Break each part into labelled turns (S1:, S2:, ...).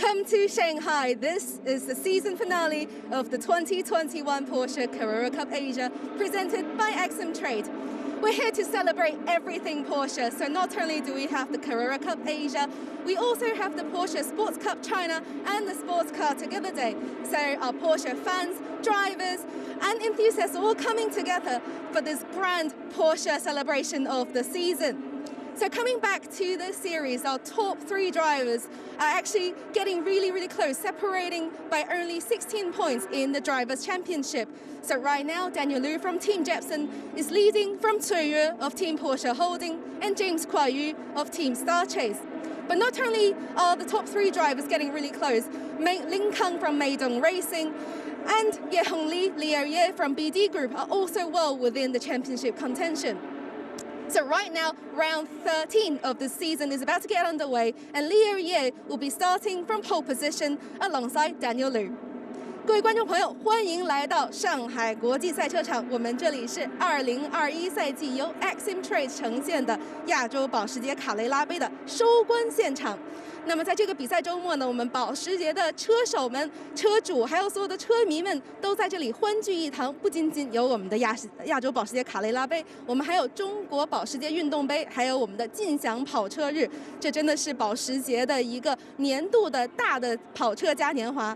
S1: Welcome to Shanghai. This is the season finale of the 2021 Porsche Carrera Cup Asia, presented by AximTrade. We're here to celebrate everything Porsche. So not only do we have the Carrera Cup Asia, we also have the Porsche Sports Cup China and the Sports Car Together Day. So our Porsche fans, drivers, and enthusiasts are all coming together for this grand Porsche celebration of the season. So coming back to this series, our top 3 drivers are actually getting really close, separating by only 16 points in the Drivers' Championship. So right now, Daniel Lu from Team Jepson is leading from Cui Yue of Team Porsche Holding and James Kuai Yu of Team Star Chase. But not only are the top 3 drivers getting really close, Lin Kang from Meidong Racing and Ye Hongli, Liu Ye from BD Group are also well within the championship contention. So right now, round 13 of the season is about to get underway, and Liu Ye will be starting from pole position alongside Daniel Lu. 各位观众朋友，欢迎来到上海国际赛车场。我们这里是2021赛季由 AximTrade 呈现的亚洲保时捷卡雷拉杯的收官现场。那么在这个比赛周末呢，我们保时捷的车手们、车主还有所有的车迷们都在这里欢聚一堂。不仅仅有我们的亚洲保时捷卡雷拉杯，我们还有中国保时捷运动杯，还有我们的劲享跑车日。这真的是保时捷的一个年度的大的跑车嘉年华。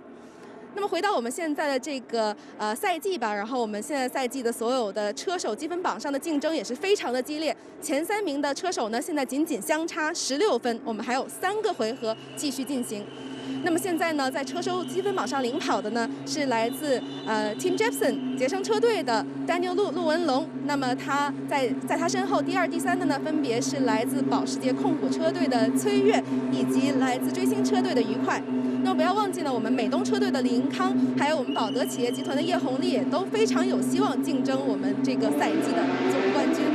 S1: 那么回到我们现在的这个赛季吧，然后我们现在赛季的所有的车手积分榜上的竞争也是非常的激烈。前3名的车手呢，现在仅仅相差16分，我们还有3个回合继续进行。那么现在呢，在车手积分榜上领跑的呢是来自Team Jepson 捷胜车队的 Daniel 陆文龙。那么他在他身后第2、第3的呢，分别是来自保时捷控股车队的崔越，以及来自追星车队的愉快。 那么不要忘记了，我们美东车队的林康，还有我们保德企业集团的叶红丽，也都非常有希望竞争我们这个赛季的总冠军。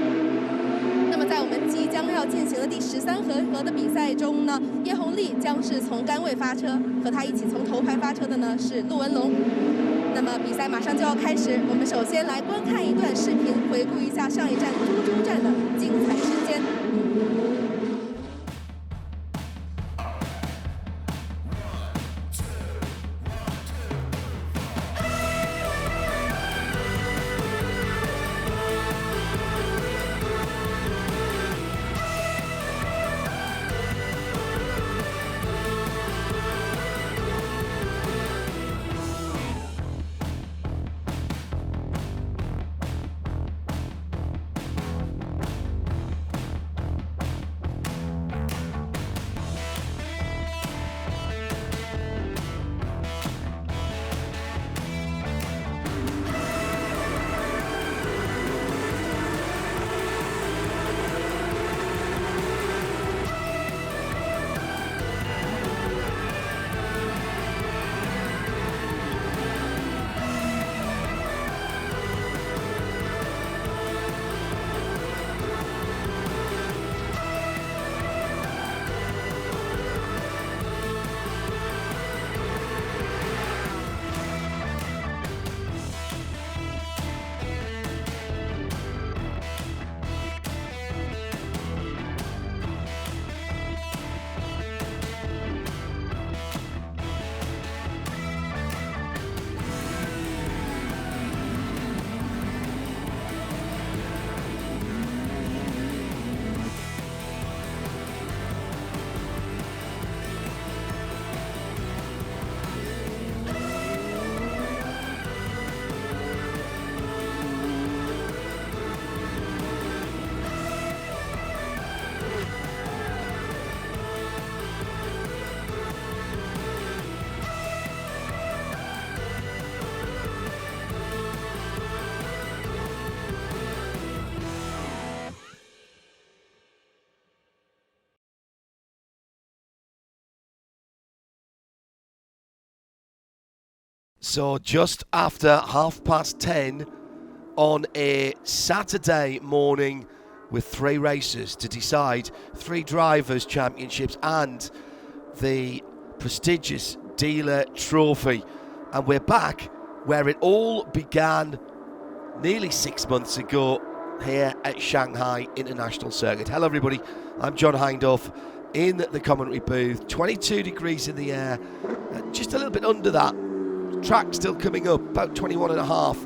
S1: 那么在我们即将要进行的第13回合的比赛中呢，叶红丽将是从杆位发车，和他一起从头排发车的呢是陆文龙。那么比赛马上就要开始，我们首先来观看一段视频，回顾一下上一站株洲站的精彩时间。
S2: So just after 10:30 on a Saturday morning with 3 races to decide 3 drivers' championships and the prestigious dealer trophy. And we're back where it all began nearly 6 months ago here at Shanghai International Circuit. Hello everybody, I'm John Hindorf in the commentary booth. 22 degrees in the air, just a little bit under that. Track still coming up, about 21.5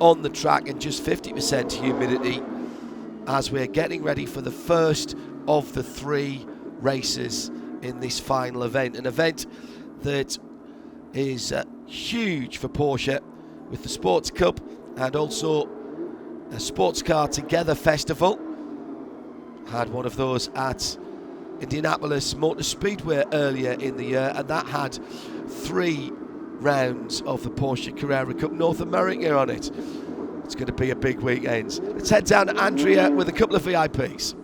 S2: on the track, and just 50% humidity as we're getting ready for the first of the 3 races in this final event. An event that is huge for Porsche, with the Sports Cup and also a Sports Car Together Festival. Had one of those at Indianapolis Motor Speedway earlier in the year, and that had 3 rounds of the Porsche Carrera Cup North America on it. It's going to be a big weekend. Let's head down to Andrea with a couple of VIPs.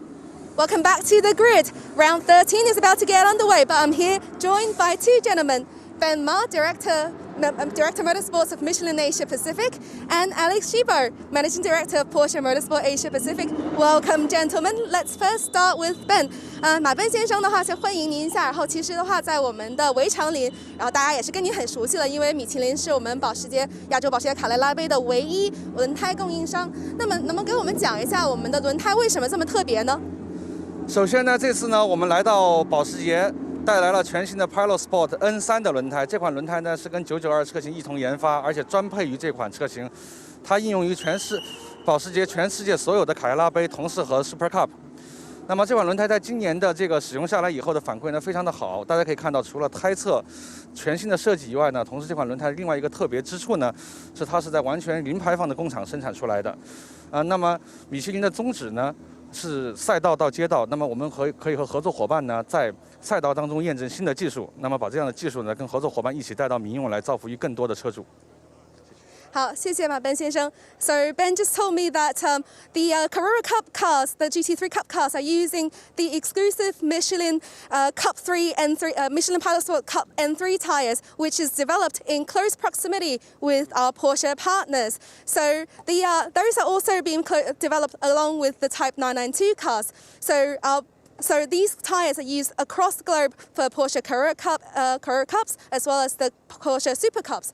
S1: Welcome back to the grid. Round 13 is about to get underway, but I'm here joined by 2 gentlemen. Ben Ma, Director Motorsports of Michelin Asia Pacific, and Alex Shibo, Managing Director of Porsche Motorsport Asia Pacific. Welcome, gentlemen. Let's first start with Ben. 马奔先生的话，先欢迎您一下。然后其实的话，在我们的围场里，然后大家也是跟您很熟悉了，因为米其林是我们亚洲保时捷卡雷拉杯的唯一轮胎供应商。那么，能不能给我们讲一下我们的轮胎为什么这么特别呢？
S3: 首先呢，这次呢，我们来到保时捷，带来了全新的 Pilot Sport N3 的轮胎。这款轮胎呢是跟992车型一同研发，而且专配于这款车型。它应用于保时捷全世界所有的卡雷拉杯、同事和 Super Cup。那么这款轮胎在今年的这个使用下来以后的反馈呢非常的好。大家可以看到，除了胎侧全新的设计以外呢，同时这款轮胎另外一个特别之处呢，是它是在完全零排放的工厂生产出来的。那么米其林的宗旨呢？是赛道到街道，那么我们可以和合作伙伴呢，在赛道当中验证新的技术，那么把这样的技术呢，跟合作伙伴一起带到民用来造福于更多的车主。
S1: 好，谢谢马 Ben 先生。So Ben just told me that the Carrera Cup cars, the GT3 Cup cars, are using the exclusive Michelin Cup 3 N3 Michelin Pilot Sport Cup N3 tires, which is developed in close proximity with our Porsche partners. So those are also being developed along with the Type 992 cars. So these tyres are used across the globe for Porsche Carrera Cups as well as the Porsche Super Cups.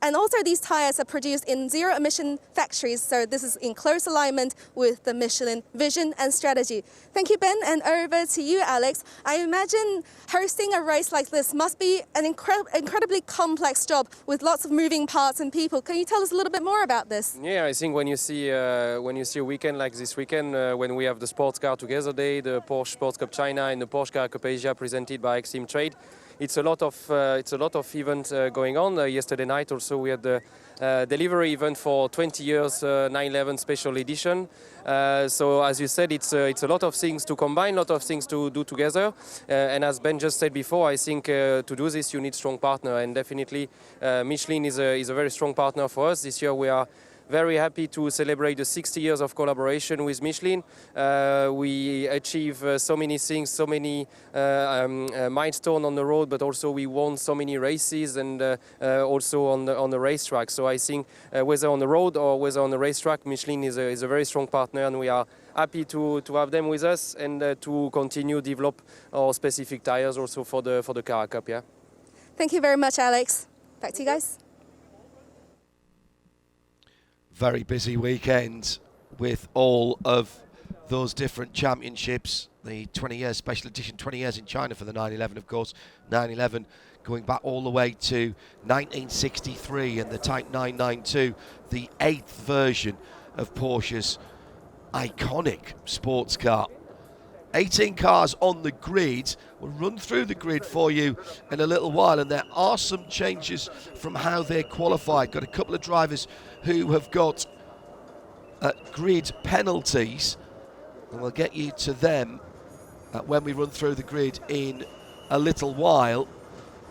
S1: And also these tyres are produced in zero-emission factories, so this is in close alignment with the Michelin vision and strategy. Thank you, Ben, and over to you, Alex. I imagine hosting a race like this must be an incredibly complex job with lots of moving parts and people. Can you tell us a little bit more about this?
S4: Yeah, I think when you see a weekend like this weekend, when we have the Sports Car Together Day, the Porsche Sports Cup China and the Porsche Carrera Cup Asia presented by AximTrade, it's a lot of events going on. Yesterday night also we had the delivery event for 20 years 911 special edition. So as you said, it's a lot of things to combine, a lot of things to do together. And as Ben just said before, I think to do this you need strong partner, and definitely Michelin is a very strong partner for us. This year we are very happy to celebrate the 60 years of collaboration with Michelin. We achieve so many things, so many milestones on the road, but also we won so many races and also on the racetrack. So I think whether on the road or whether on the racetrack, Michelin is a very strong partner, and we are happy to have them with us and to continue develop our specific tires also for the Carrera Cup. Yeah.
S1: Thank you very much, Alex. Back to you guys.
S2: Very busy weekend with all of those different championships. The 20 years special edition, 20 years in China for the 911, of course. 911 going back all the way to 1963, and the Type 992, the 8th version of Porsche's iconic sports car. 18 cars on the grid. We'll run through the grid for you in a little while, and there are some changes from how they're qualified. Got a couple of drivers who have got grid penalties, and we'll get you to them when we run through the grid in a little while.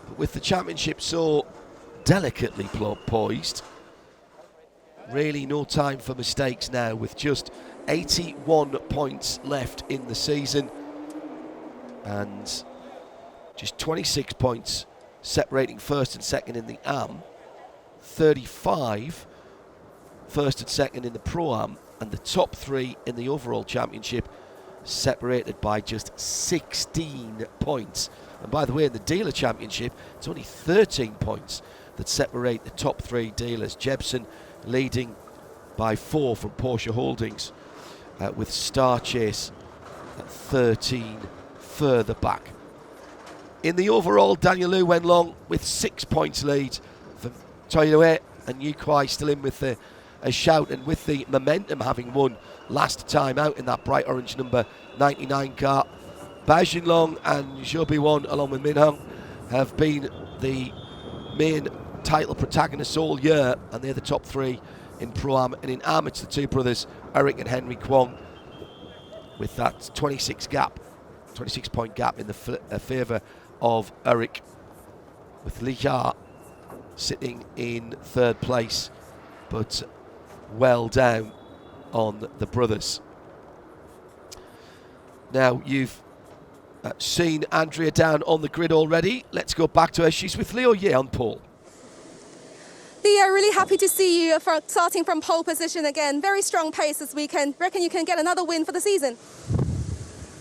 S2: But with the championship so delicately poised, really no time for mistakes now, with just 81 points left in the season and just 26 points separating first and second in the AM, 35 first and second in the Pro-Am, and the top 3 in the overall championship separated by just 16 points. And by the way, in the dealer championship, it's only 13 points that separate the top 3 dealers. Jebsen leading by 4 from Porsche Holdings, with Star Chase at 13 further back. In the overall, Daniel Liu went long with 6 points lead for Toyue, and Yu Kuai still in with a shout, and with the momentum having won last time out in that bright orange number 99 car. Bao Jinlong and Zhou Biwan, along with Min Hung, have been the main title protagonists all year, and they're the top three in Pro-Am. And in Am, it's the two brothers, Eric and Henry Kwong, with that 26 point gap in the favour of Eric, with Li Jia sitting in third place, but well down on the brothers. Now, you've seen Andrea down on the grid already. Let's go back to her. She's with Liu Ye on pole.
S1: Leah, really happy to see you starting from pole position again. Very strong pace this weekend. Reckon you can get another win for the season?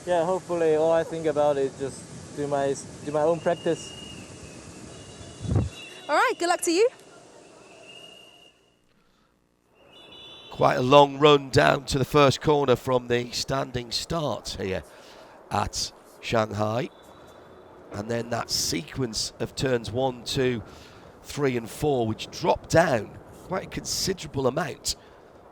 S5: Yeah, hopefully. All I think about is just do my own practice.
S1: All right, good luck to you.
S2: Quite a long run down to the first corner from the standing start here at Shanghai, and then that sequence of turns 1, 2, 3 and 4, which drop down quite a considerable amount.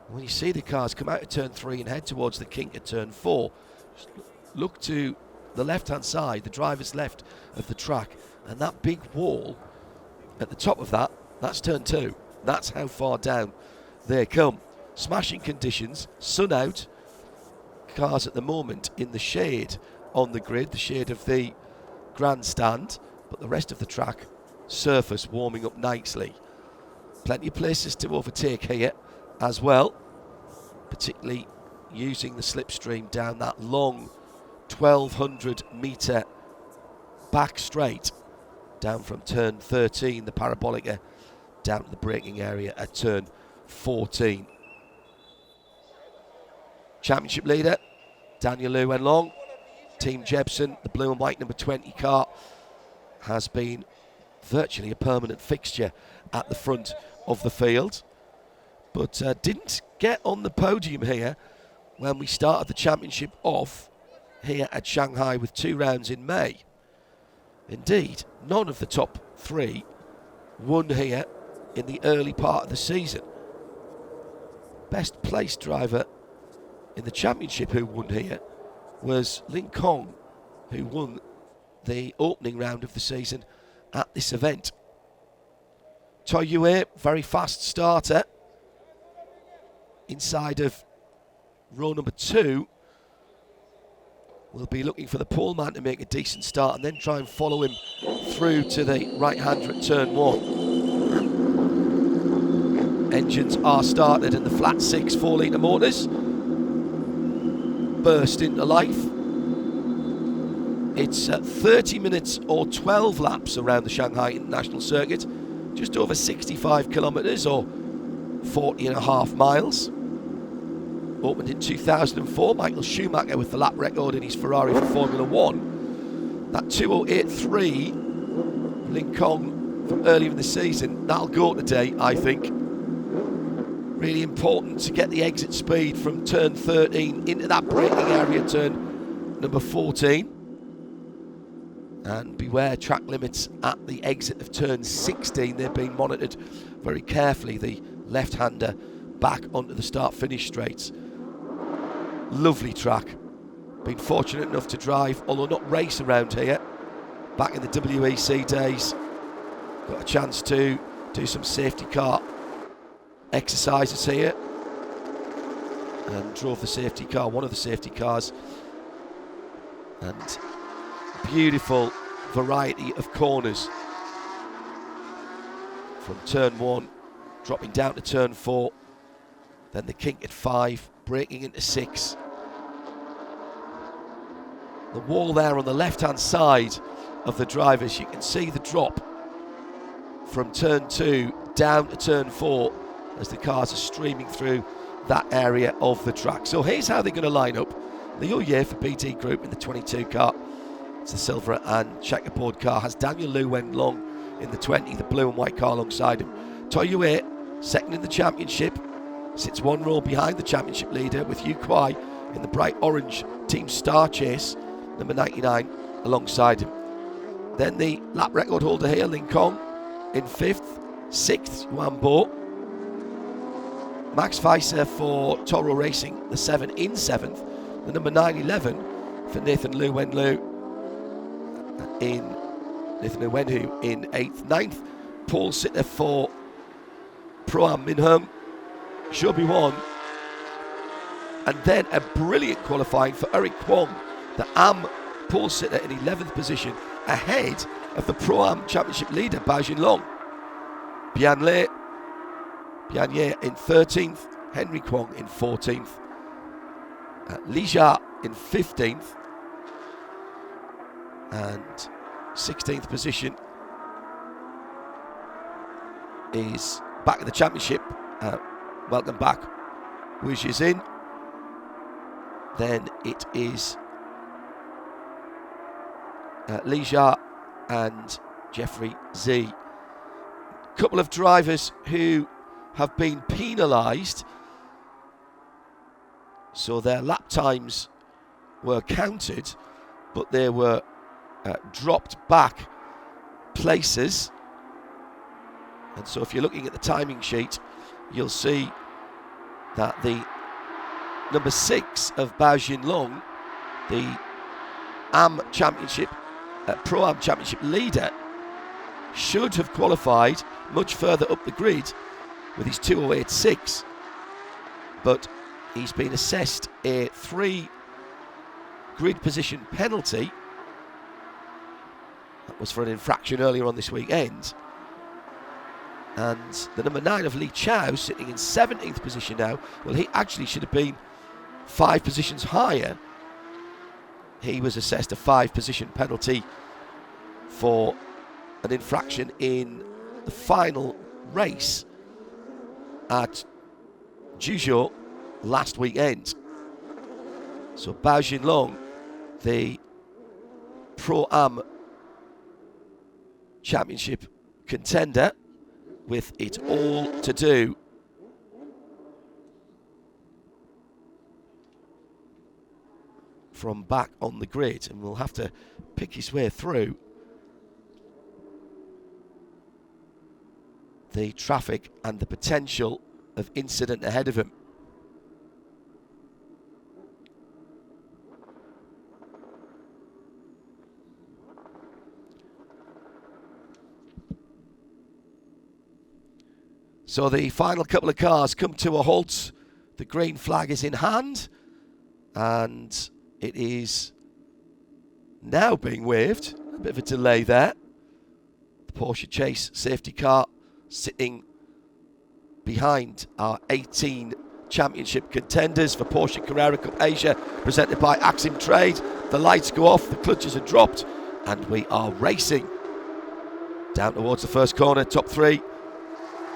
S2: When you see the cars come out of turn 3 and head towards the kink at turn 4, just look to the left hand side, the driver's left of the track, and that big wall at the top of that, that's turn 2. That's how far down they come. Smashing conditions, sun out, cars at the moment in the shade on the grid, the shade of the grandstand, but the rest of the track, surface warming up nicely. Plenty of places to overtake here as well, particularly using the slipstream down that long 1200 metre back straight, down from turn 13, the parabolica, down to the braking area at turn 14. Championship leader, Daniel Liu went long. Team Jebsen, the blue and white number 20 car, has been virtually a permanent fixture at the front of the field, but didn't get on the podium here when we started the championship off here at Shanghai with 2 rounds in May. Indeed, none of the top 3 won here in the early part of the season. Best placed driver in the championship who won here was Lin Kong, who won the opening round of the season at this event. Toyue, very fast starter, inside of row number 2, will be looking for the pole man to make a decent start and then try and follow him through to the right-hander at turn 1. Engines are started and the flat 6 4-litre motors burst into life. It's 30 minutes or 12 laps around the Shanghai International Circuit, just over 65 kilometres or 40 and a half miles. Opened in 2004, Michael Schumacher with the lap record in his Ferrari for Formula 1. That 2:08.3 Lin Kong from earlier in the season, that'll go today, I think. Really important to get the exit speed from turn 13 into that braking area, turn number 14. And beware track limits at the exit of turn 16. They're being monitored very carefully. The left-hander back onto the start-finish straights. Lovely track. Been fortunate enough to drive, although not race around here, back in the WEC days. Got a chance to do some safety car exercises here and drove the safety car, one of the safety cars, and beautiful variety of corners from turn 1 dropping down to turn 4, then the kink at 5, braking into 6. The wall there on the left hand side of the drivers, you can see the drop from turn 2 down to turn 4 as the cars are streaming through that area of the track. So here's how they're going to line up. Liu Ye for PT Group in the 22 car. It's the silver and checkerboard car. Has Daniel Liu went long in the 20, the blue and white car alongside him. Toyue, second in the championship, sits 1 row behind the championship leader with Yu Kuai in the bright orange Team Star Chase. number 99 alongside him. Then the lap record holder here, Ling Kong, in 5th. 6th, Yuan Bo. Max Weiser for Toro Racing, the 7 in 7th. The number 911 for Nathan Liu Wenhu in 8th. 9th, Paul Sitter for Pro-Am Minhung. Shobi won. And then a brilliant qualifying for Eric Kwong, the Am Paul Sitter in 11th position, ahead of the Pro-Am Championship leader, Bao Jinlong. Bian Ye in 13th, Henry Kwong in 14th, Li Jia in 15th, and 16th position is back in the championship. Welcome back, Wu Zhizin. Then it is Li Jia and Jeffrey Z. Couple of drivers who have been penalised, so their lap times were counted, but they were dropped back places. And so if you're looking at the timing sheet, you'll see that the number 6 of Bao Jinlong, the Am Championship, Pro-Am Championship leader, should have qualified much further up the grid with his 2:08.6, but he's been assessed a 3 grid position penalty. That was for an infraction earlier on this weekend. And the number 9 of Li Chao, sitting in 17th position now, well, he actually should have been 5 positions higher. He was assessed a 5 position penalty for an infraction in the final race at Juzhou last weekend. So Bao Jinlong, the Pro-Am Championship contender, with it all to do from back on the grid, and will have to pick his way through the traffic and the potential of incident ahead of him. So the final couple of cars come to a halt. The green flag is in hand, and it is now being waved. A bit of a delay there. The Porsche Chase safety car sitting behind our 18 championship contenders for Porsche Carrera Cup Asia, presented by AximTrade. The lights go off, the clutches are dropped, and we are racing down towards the first corner. Top 3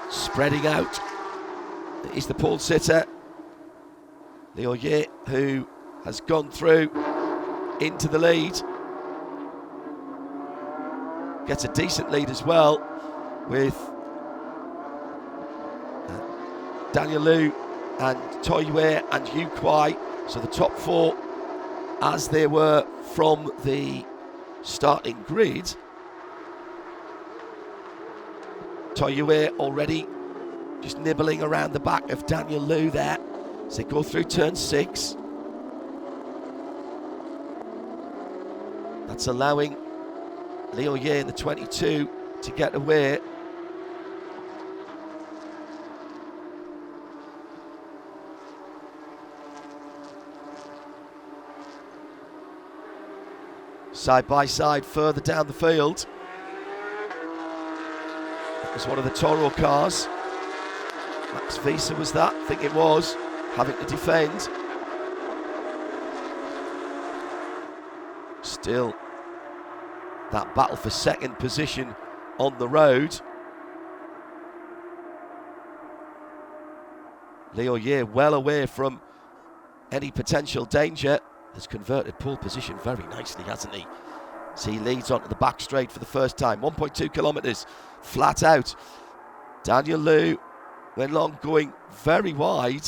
S2: spreading out. It is the Paul Sitter, Liu Ye, who has gone through into the lead. Gets a decent lead as well, with Daniel Liu and Toi Yue and Yu Kuai. So the top 4, as they were from the starting grid. Toi Yue already just nibbling around the back of Daniel Liu there as they go through turn 6. That's allowing Liu Ye in the 22 to get away. Side by side further down the field. That was one of the Toro cars. Max Weiser was that, I think it was, having to defend. Still that battle for second position on the road. Liu Ye well away from any potential danger. Has converted pole position very nicely, hasn't he? So he leads onto the back straight for the first time. 1.2 kilometres flat out. Daniel Liu went long, going very wide.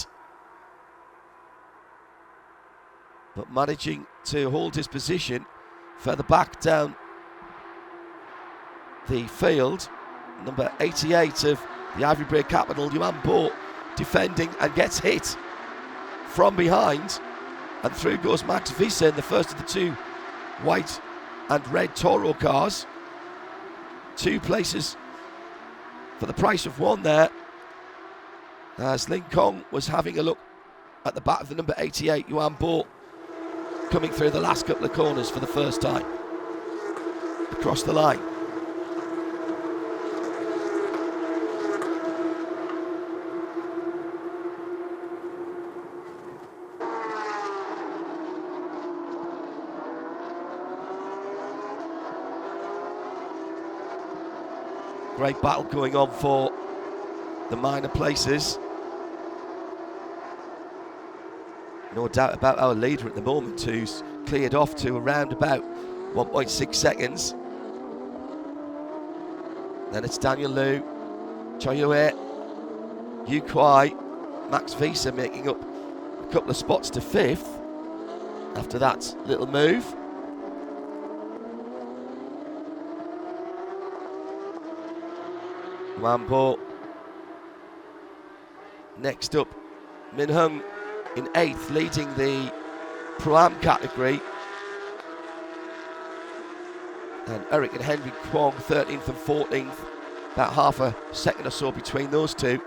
S2: but managing to hold his position further back down the field. Number 88 of the Ivory Braid capital, Yuan Bo, defending and gets hit from behind, and through goes Max Visa in the first of the two white and red Toro cars. 2 places for the price of 1 there, as Ling Kong was having a look at the back of the number 88 Yuan Bo, coming through the last couple of corners for the first time across the line. Great battle going on for the minor places. No doubt about our leader at the moment, who's cleared off to around about 1.6 seconds. Then it's Daniel Liu, Choyue, Yu Kuai, Max Visa making up a couple of spots to 5th after that little move. Yuan Bo. Next up, Min Hung in 8th, leading the Pro-Am category. And Eric and Henry Kwong 13th and 14th, about half a second or so between those two,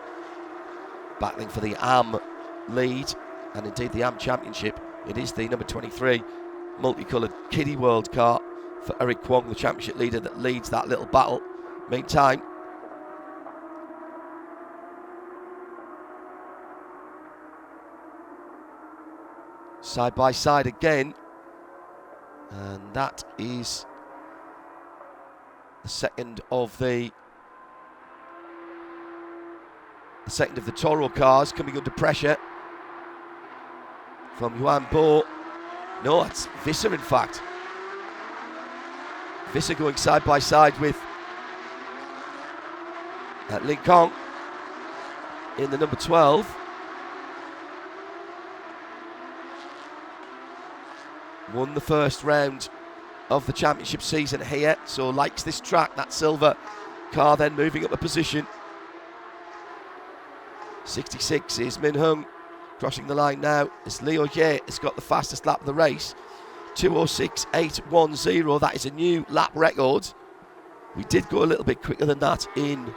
S2: battling for the AM lead and indeed the AM championship. It is the number 23 multicoloured kiddie world car for Eric Kwong, the championship leader, that leads that little battle. Meantime, side by side again, and that is the second of the Toro cars coming under pressure from Yuan Bo. No, it's Visser in fact. Visser going side by side with Ling Kong in the number 12. Won the first round of the championship season here, so likes this track. That silver car then moving up a position. 66 is Min Hung. Crossing the line now is Liu Ye. Has got the fastest lap of the race. 2:06.810. That is a new lap record. We did go a little bit quicker than that in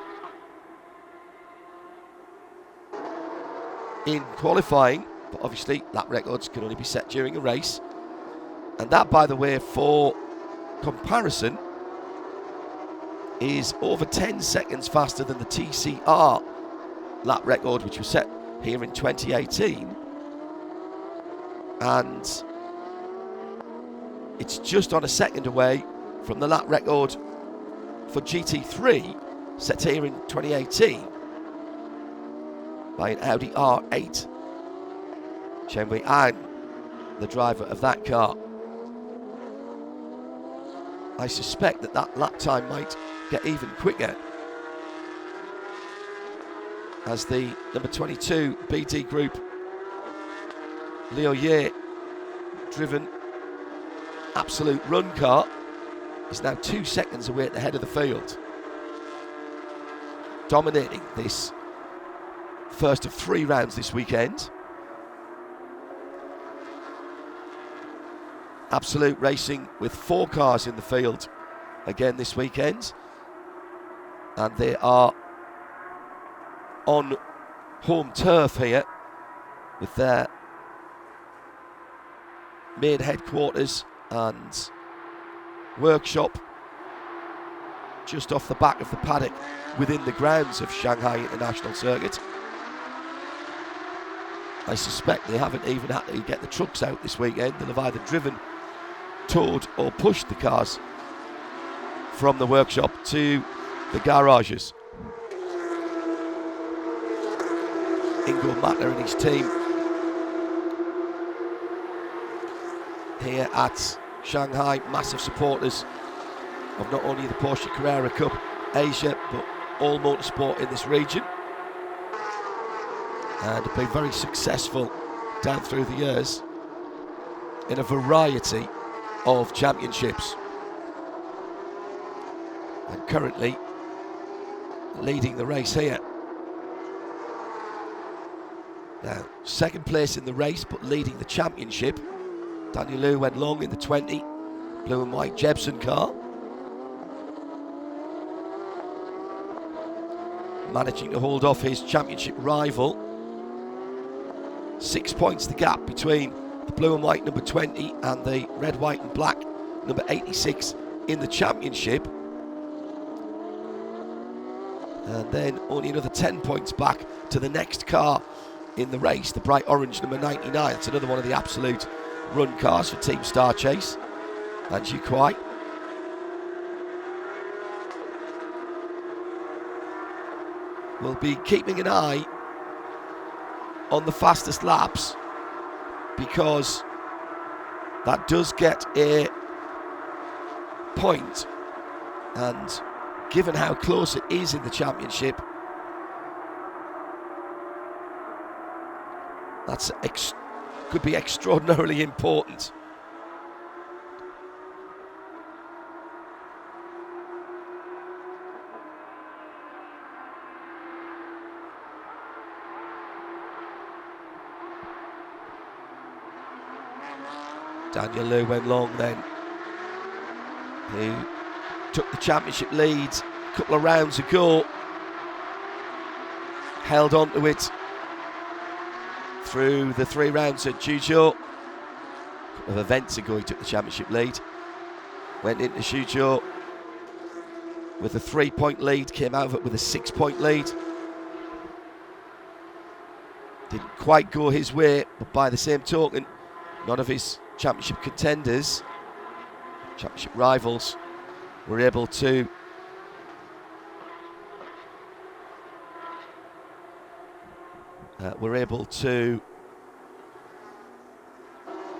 S2: qualifying, but obviously lap records can only be set during a race. And that, by the way, for comparison, is over 10 seconds faster than the TCR lap record, which was set here in 2018. And it's just on a second away from the lap record for GT3, set here in 2018 by an Audi R8. Chen Wei-an, the driver of that car. I suspect that lap time might get even quicker, as the number 22 BD Group Liu Ye driven absolute run car is now 2 seconds away at the head of the field, dominating this first of 3 rounds this weekend. Absolute racing with 4 cars in the field again this weekend, and they are on home turf here with their main headquarters and workshop just off the back of the paddock within the grounds of Shanghai International Circuit. I suspect they haven't even had to get the trucks out this weekend. They'll have either driven, towed or pushed the cars from the workshop to the garages. Ingo Mattner and his team here at Shanghai, massive supporters of not only the Porsche Carrera Cup Asia, but all motorsport in this region, and have been very successful down through the years. in a variety of championships. And currently leading the race here. Now, second place in the race, but leading the championship. Daniel Liu went long in the 20, blue and white Jebsen car. Managing to hold off his championship rival. 6 points the gap between the blue and white number 20 and the red, white and black number 86 in the championship. And then only another 10 points back to the next car in the race, the bright orange number 99. It's another one of the absolute run cars for Team Star Chase. And Kwai. We'll be keeping an eye on the fastest laps, because that does get a point, and given how close it is in the championship, that's could be extraordinarily important. Daniel Liu went long then, who took the championship lead a couple of rounds ago, held on to it through the 3 rounds at Suzhou. A couple of events ago he took the championship lead, went into Suzhou with a 3-point lead, came out of it with a 6-point lead. Didn't quite go his way, but by the same token, none of his championship contenders, championship rivals, were able to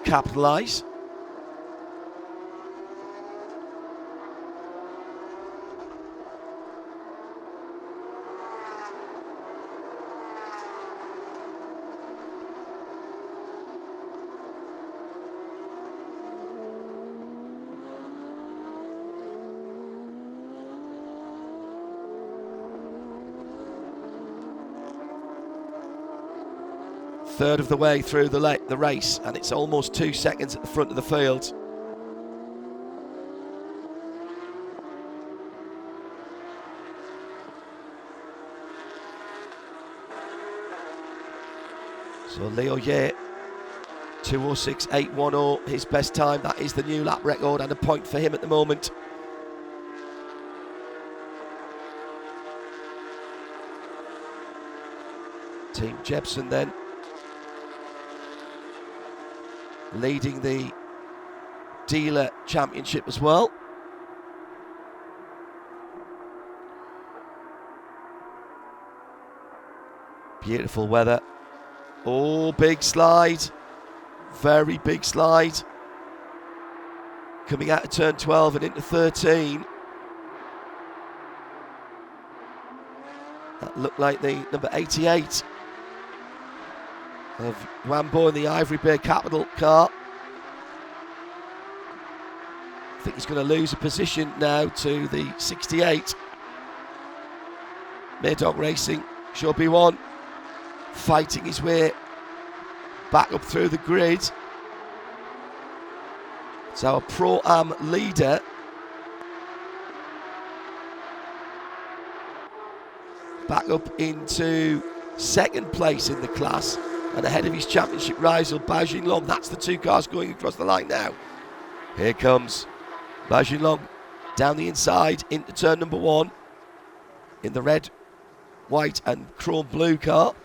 S2: capitalise. Third of the way through the race, and it's almost 2 seconds at the front of the field. So Leo Ye, 2:06.810, his best time. That is the new lap record and a point for him at the moment. Team Jebsen then leading the dealer championship as well. Beautiful weather. Oh, big slide. Very big slide. Coming out of turn 12 and into 13. That looked like the number 88 of Wambo in the Ivory Bay Capital car. I think he's going to lose a position now to the 68. Maydog Racing, Show B1, fighting his way back up through the grid. It's our Pro-Am leader. Back up into second place in the class, and ahead of his championship rival, Bajin Long. That's the 2 cars going across the line now. Here comes Bajin Long down the inside into turn number 1 in the red, white and chrome blue car.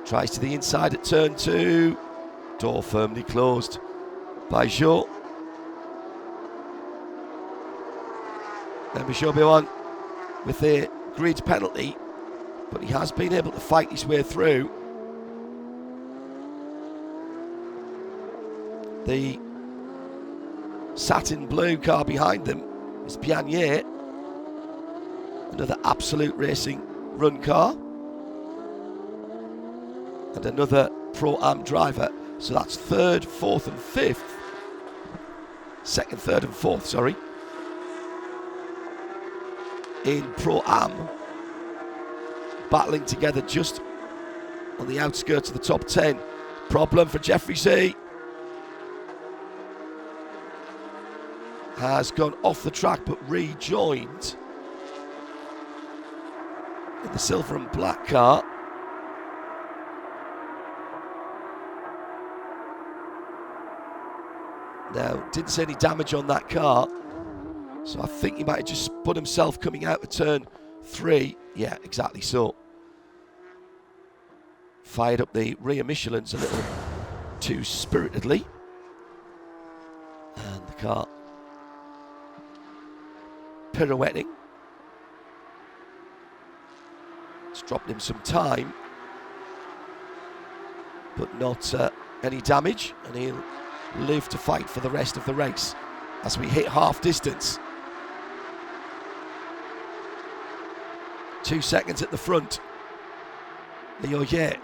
S2: Tries to the inside at turn 2. Door firmly closed by Zhou. Then Bishobi with the grid penalty, but he has been able to fight his way through. The satin blue car behind them is Bianye, another Absolute Racing run car, and another Pro-Am driver So that's third, fourth and fifth. Second, third and fourth, sorry. In Pro-Am. Battling together just on the outskirts of the top 10. Problem for Jeffrey C. Has gone off the track but rejoined in the silver and black car. Now, didn't see any damage on that car, so I think he might have just spun himself coming out of turn 3. Yeah, exactly so. Fired up the rear Michelins a little too spiritedly. And the car pirouetting. It's dropped him some time, but not any damage, and he'll live to fight for the rest of the race as we hit half distance. 2 seconds at the front. Liu-Ye,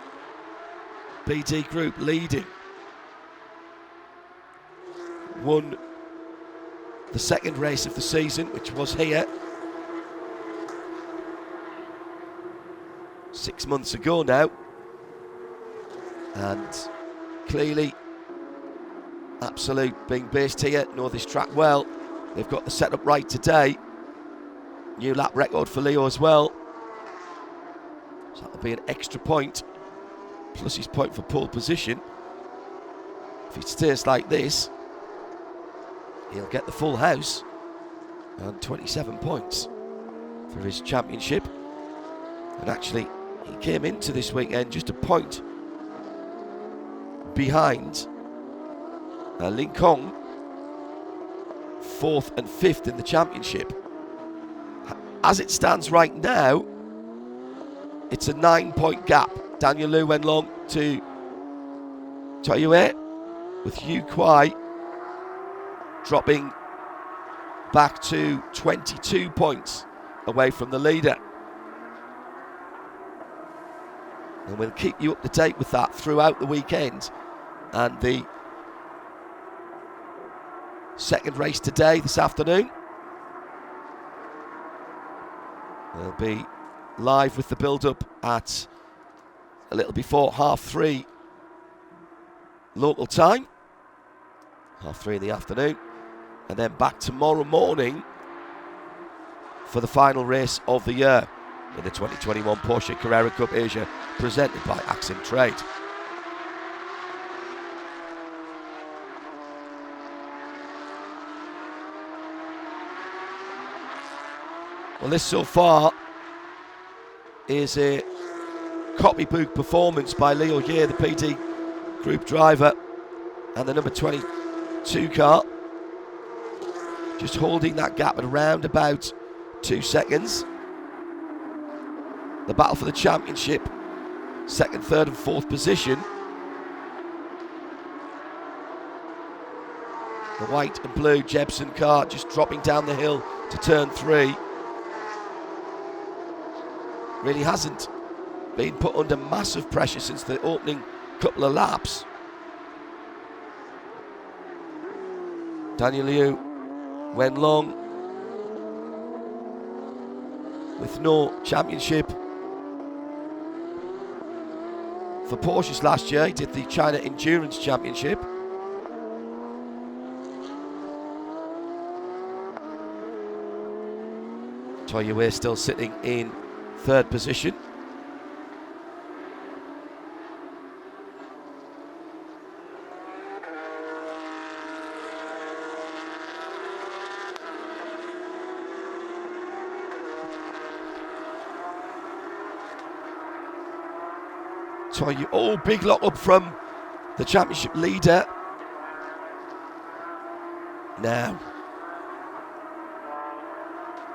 S2: BD Group leading. Won the second race of the season, which was here 6 months ago now, and clearly Absolute, being based here, know this track well. They've got the setup right today. New lap record for Leo as well, so that'll be an extra point plus his point for pole position. If he stays like this, he'll get the full house and 27 points for his championship. And actually, he came into this weekend just a point behind Lin Kong, 4th and 5th in the championship. As it stands right now, it's a 9-point gap. Daniel Liu Wenlong to Toyue, with Yu Kuai dropping back to 22 points away from the leader. And we'll keep you up to date with that throughout the weekend. And the second race today, this afternoon, we'll be live with the build-up at a little before 3:30 local time, 3:30 in the afternoon, and then back tomorrow morning for the final race of the year in the 2021 Porsche Carrera Cup Asia, presented by AximTrade. Well, this so far is a copybook performance by Liu-Ye, the PT Group driver, and the number 22 car, just holding that gap at around about 2 seconds. The battle for the championship, second, third and fourth position. The white and blue Jebsen car just dropping down the hill to turn 3. Really hasn't been put under massive pressure since the opening couple of laps. Daniel Liu Wenlong, with no championship for Porsches last year. He did the China Endurance Championship. Toyue still sitting in third position. Toyue, oh, big lock up from the championship leader. Now,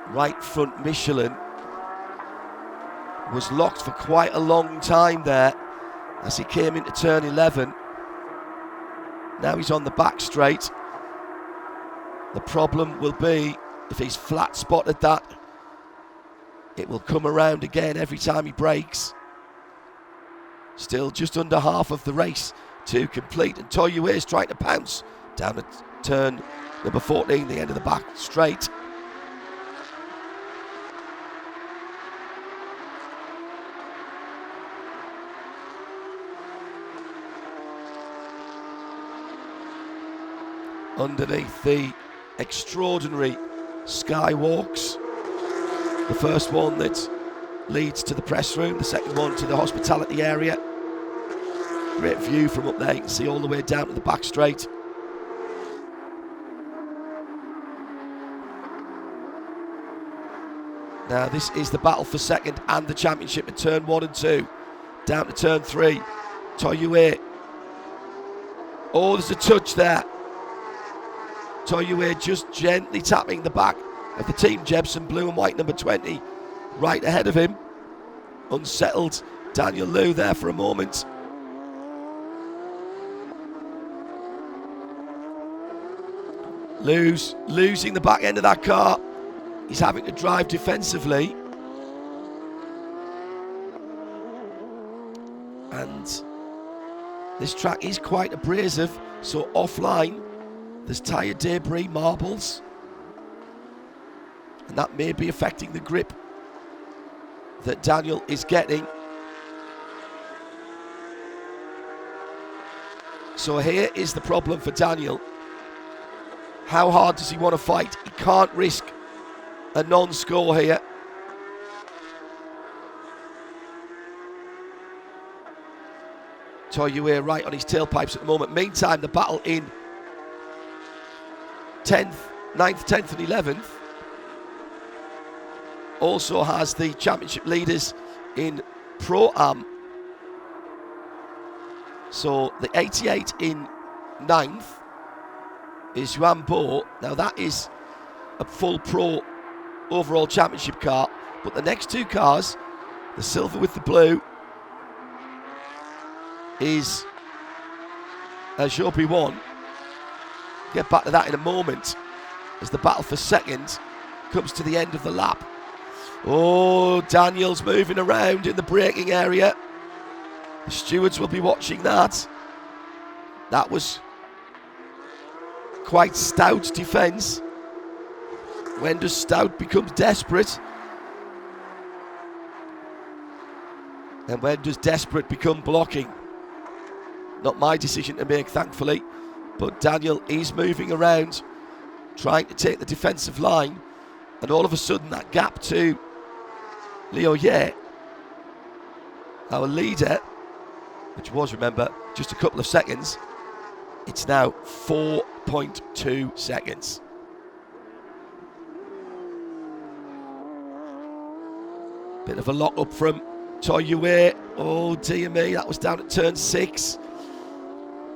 S2: right front Michelin was locked for quite a long time there as he came into turn 11. Now he's on the back straight. The problem will be if he's flat spotted that, it will come around again every time he brakes. Still just under half of the race to complete, and Toyue is trying to pounce down at turn number 14, the end of the back straight. Underneath the extraordinary skywalks, the first one that leads to the press room, the second one to the hospitality area. Great view from up there, you can see all the way down to the back straight. Now this is the battle for second and the championship at turn 1 and 2. Down to turn 3, Toyue. Oh, there's a touch there. Toyue just gently tapping the back of the Team Jebsen blue and white number 20 right ahead of him. Unsettled Daniel Liu there for a moment. Liu's losing the back end of that car. He's having to drive defensively. And this track is quite abrasive, so offline there's tyre debris, marbles, and that may be affecting the grip that Daniel is getting. So here is the problem for Daniel. How hard does he want to fight? He can't risk a non-score here. Toyue right on his tailpipes at the moment. Meantime, the battle in 9th, 10th and 11th also has the championship leaders in Pro-Am. So the 88 in 9th is Yuan Bo. Now that is a full pro overall championship car, but the next two cars, the silver with the blue, is Joby 1. Get back to that in a moment as the battle for second comes to the end of the lap. Oh, Daniel's moving around in the braking area. The stewards will be watching that. That was quite stout defence. When does stout become desperate? And when does desperate become blocking? Not my decision to make, thankfully. But Daniel is moving around, trying to take the defensive line. And all of a sudden, that gap to Liu Ye, our leader, which was, remember, just a couple of seconds, it's now 4.2 seconds. Bit of a lock up from Toyue. Oh dear me, that was down at turn 6.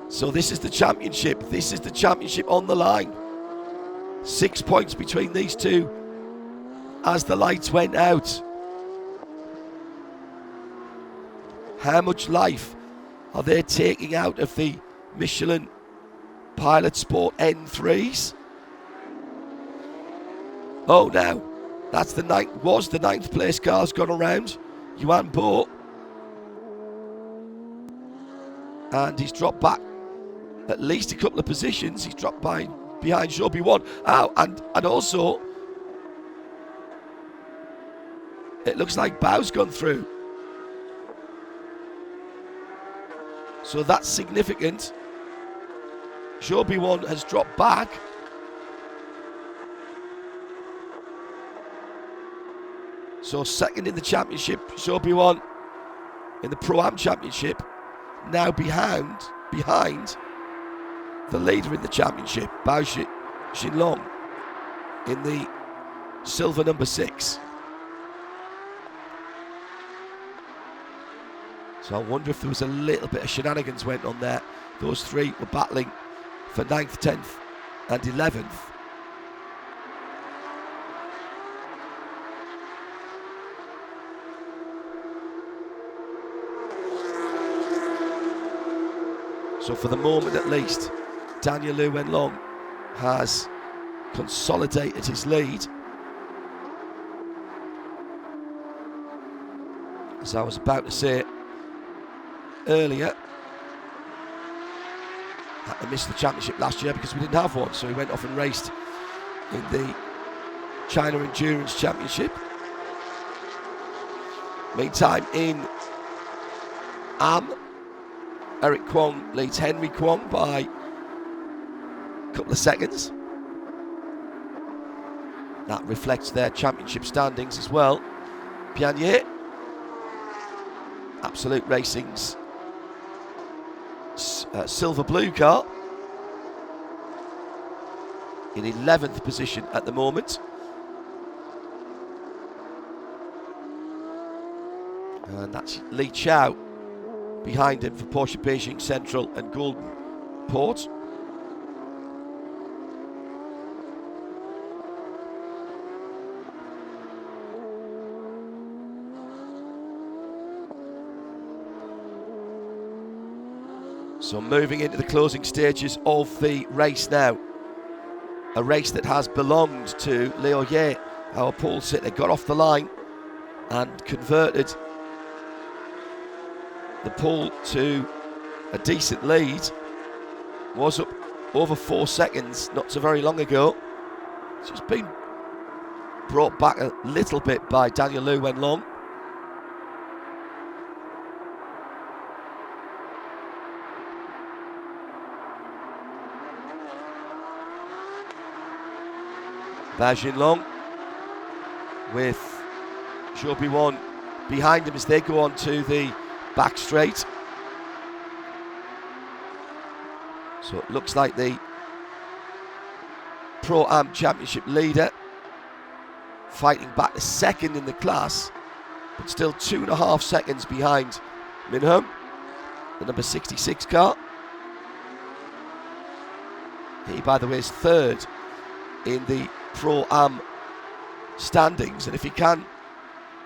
S2: So this is the championship. This is the championship on the line. 6 points between these two as the lights went out. How much life are they taking out of the Michelin Pilot Sport N3s? Oh, now that's the ninth place car's gone around. Yuan Bo. And he's dropped back at least a couple of positions. He's dropped behind Joby 1. Oh, and also it looks like Bao's gone through. So that's significant. Joby 1 has dropped back. So second in the championship, Joby 1 in the Pro-Am championship, now behind the leader in the championship, Bao Xinlong, in the silver number 6. So I wonder if there was a little bit of shenanigans went on there. Those three were battling for 9th, 10th and 11th. So for the moment at least, Daniel Liu Wenlong has consolidated his lead. As I was about to say earlier, Had to miss the championship last year because we didn't have one, so he went off and raced in the China Endurance Championship. Meantime, in Eric Kwong leads Henry Kwong by a couple of seconds. That reflects their championship standings as well. Pianier, Absolute Racing's silver blue car, in 11th position at the moment. And that's Li Chao behind him for Porsche Beijing Central and Golden Port. So moving into the closing stages of the race now. A race that has belonged to Leo Ye, our pole sitter, got off the line and converted the pole to a decent lead. Was up over 4 seconds not so very long ago. It's just been brought back a little bit by Daniel Liu Wenlong. Bajin Long with Zhou Biwan behind him as they go on to the back straight. So it looks like the Pro-Am Championship leader fighting back to second in the class, but still 2.5 seconds behind Minhum, the number 66 car. He, by the way, is third in the Pro-Am standings, and if he can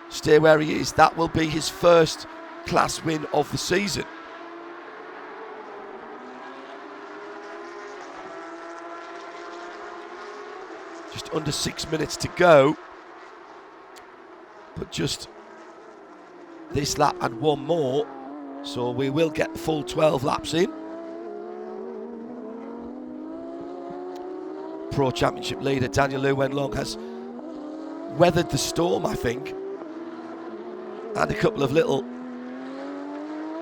S2: stay where he is, that will be his first class win of the season. Just under 6 minutes to go, but just this lap and one more, so we will get the full 12 laps in. Pro Championship leader Daniel Liu Wenlong has weathered the storm, I think, and a couple of little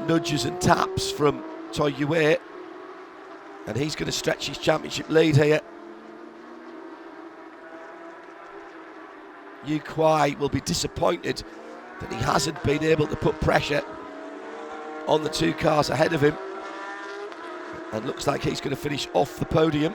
S2: nudges and taps from Toi Yue, and he's going to stretch his championship lead here. Yu Kuai will be disappointed that he hasn't been able to put pressure on the two cars ahead of him, and looks like he's going to finish off the podium.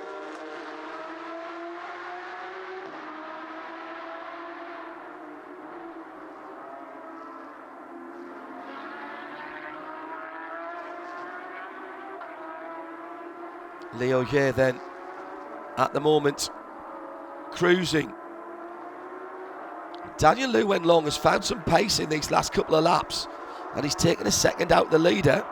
S2: Leo Ye then, at the moment, cruising. Daniel Liu Wenlong has found some pace in these last couple of laps, and he's taken a second out the leader.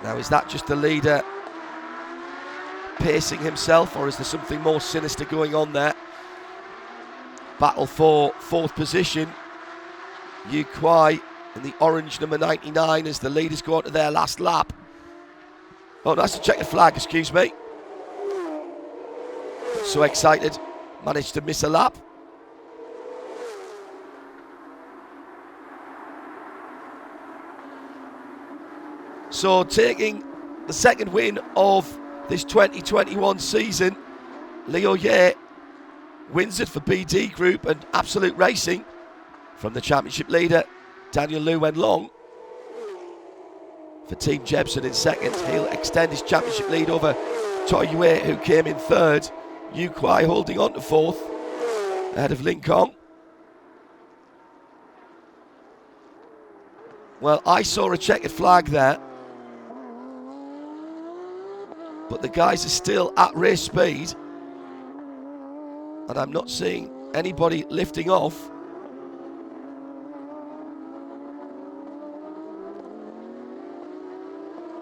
S2: Now, is that just the leader pacing himself, or is there something more sinister going on there? Battle for 4th position. Yu Kuai in the orange number 99 as the leaders go on to their last lap. Oh, that's a checkered flag, excuse me. So excited, managed to miss a lap. So taking the second win of this 2021 season, Leo Ye wins it for BD Group and Absolute Racing from the championship leader Daniel Liu Wenlong. For Team Jebsen in second, he'll extend his championship lead over Toi Yue, who came in third. Yu Kuai holding on to 4th ahead of Lin Kong. Well, I saw a checkered flag there, but the guys are still at race speed, and I'm not seeing anybody lifting off.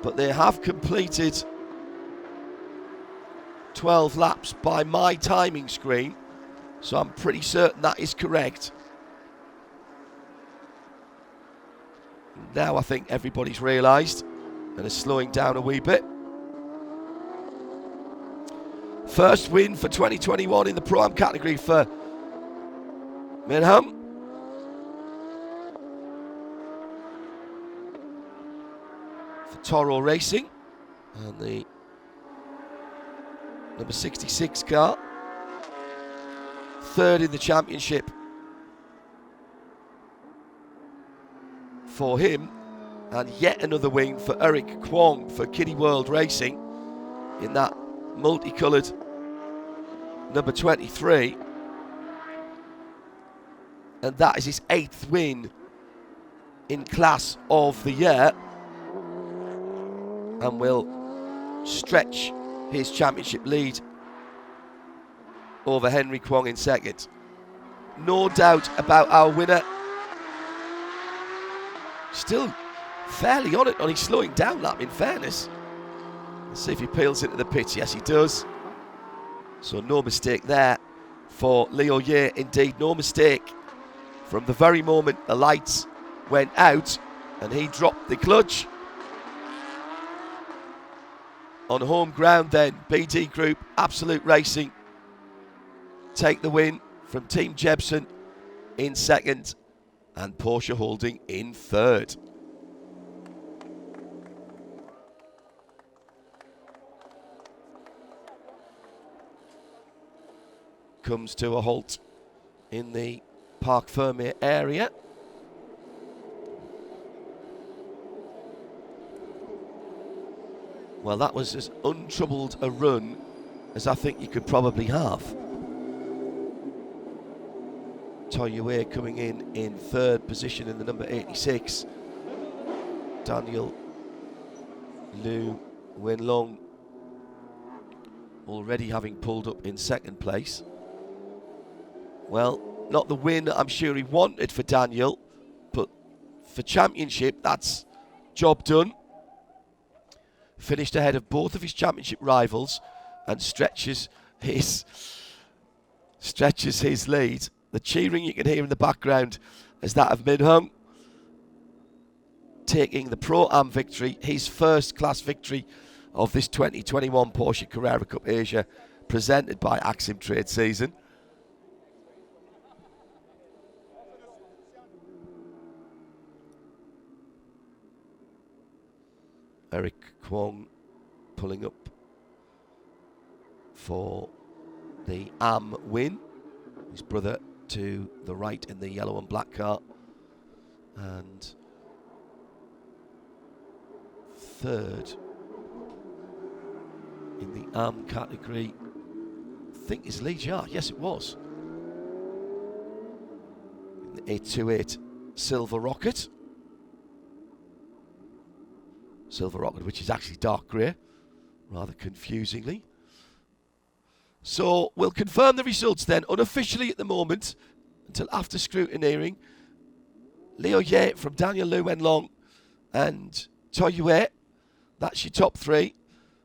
S2: But they have completed 12 laps by my timing screen, so I'm pretty certain that is correct. Now I think everybody's realised and is slowing down a wee bit. First win for 2021 in the Pro-Am category for Min Hung. For Toro Racing. And the number 66 car. Third in the championship for him. And yet another win for Eric Kwong for Kiddie World Racing in that multicoloured number 23. And that is his 8th win in class of the year, and will stretch his championship lead over Henry Kwong in second. No doubt about our winner. Still fairly on it on his slowing down lap, in fairness. Let's see if he peels into the pits. Yes, he does. So no mistake there for Leo Ye. Indeed, no mistake. From the very moment the lights went out and he dropped the clutch. On home ground then, BD Group, Absolute Racing take the win from Team Jebsen in second and Porsche Holding in third. Comes to a halt in the Parc Fermé area. Well, that was as untroubled a run as I think you could probably have. Toyue coming in third position in the number 86. Daniel Liu Wenlong already having pulled up in second place. Well, not the win I'm sure he wanted for Daniel, but for championship, that's job done. Finished ahead of both of his championship rivals and stretches his lead. The cheering you can hear in the background is that of Min Hung taking the Pro-Am victory, his first class victory of this 2021 Porsche Carrera Cup Asia presented by AximTrade season. Eric Kwong pulling up for the AM win. His brother to the right in the yellow and black car. And third in the AM category, I think is Li Jia. Yes, it was. In the 828 Silver Rocket. Silver Rocket, which is actually dark grey, rather confusingly. So we'll confirm the results then, unofficially at the moment, until after scrutineering. Leo Ye from Daniel Liu Wenlong and Toyue, that's your top three.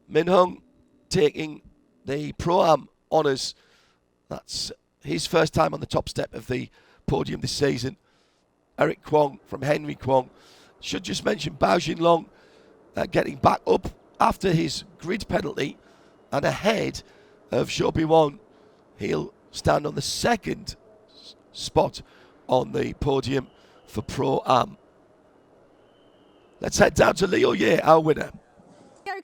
S2: Min Hung taking the Pro-Am honours. That's his first time on the top step of the podium this season. Eric Kwong from Henry Kwong. Should just mention Bao Jinlong getting back up after his grid penalty and ahead of Shobi-Won. He'll stand on the second spot on the podium for Pro-Am. Let's head down to Leo Ye, our winner.